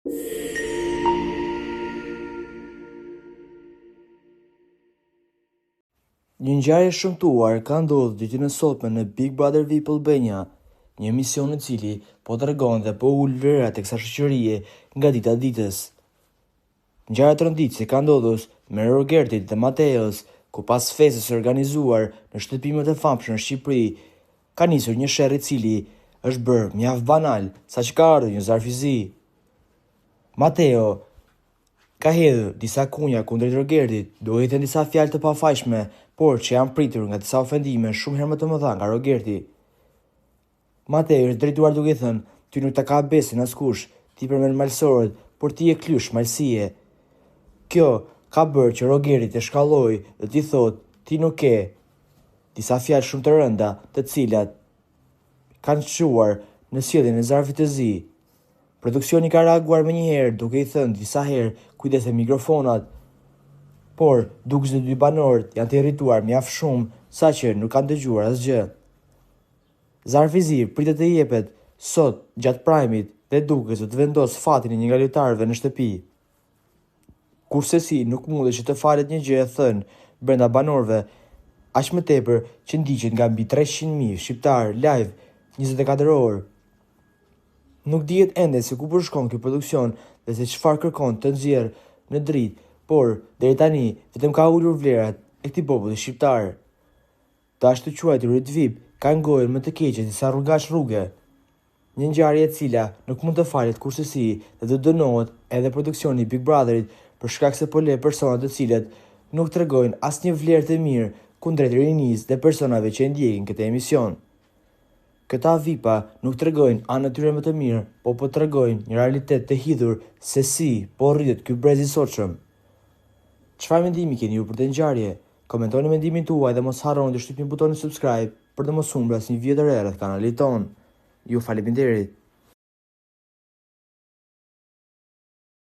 Një ngjarje e shëmtuar ka ndodhur ditën e sotme në Big Brother VIP Albania, një emision i cili po tregon dhe po ul vlerat teksa shoqërie nga dita e ditës. Ngjarja e rëndësishme ka ndodhur me Rogertit dhe Mateos, ku pas festës së organizuar në shtëpimet e famshme në Shqipëri, ka nisur një sherrë i cili është bërë mjaft banal saqë ka ardhur një zar fizi. Mateo ka hedhur disa kunja kundrejt Rogertit, duke i thënë disa fjalë të pafajshme, por që janë pritur nga disa ofendime shumë herë më të mëdha nga Rogerti. Mateo është drejtuar duke i thënë: "Ty nuk ta ka besin askush, ti përmend malësorët, por ti je klysh malësie." Kjo ka bërë që Rogerti të shkallojë dhe t'i thotë: "Ti nuk ke." Disa fjalë shumë të rënda, të cilat kanë çuar në sjelljen e zarfit të zi. Produksioni ka reaguar menjëherë duke i thënë disa herë kujdes me mikrofonat, por duke se dy banorët janë të irrituar mjaft shumë saqë nuk kanë dëgjuar asgjë. Zarfi i zi pritet të jepet sot gjatë prajmit dhe duket se të vendos fatin e një nga lojtarëve në shtëpi. Kurse si nuk mundet që të falet një gjë e thënë brenda banorëve, aq më tepër që ndiqet nga mbi 300.000 shqiptarë live 24 orë. Nuk dihet ende se ku po shkon ky produksion dhe se çfarë kërkon të nxjerrë në dritë, por deri tani vetëm ka ulur vlerat e këtij populli shqiptar. Të ashtu quajturit VIP kanë gojën më të keqe se sa rrugaç rrugë. Një ngjarje e cila nuk mund të falet kurse si dhe do dënohet edhe produksioni i Big Brotherit për shkak se po le persona të cilët nuk tregojnë asnjë vlerë të mirë kundrejt rinisë dhe personave që ndjekin këtë emision. Këta VIP-a nuk tregojnë anën e tyre më të mirë, po tregojnë një realitet të hidhur se si po rritet ky brez i sotshëm. Çfarë mendimi keni ju për këtë ngjarje? Komentoni mendimin tuaj dhe mos harroni të shtypni butonin subscribe për të mos humbur asnjë video të re rreth kanalit ton. Ju faleminderit.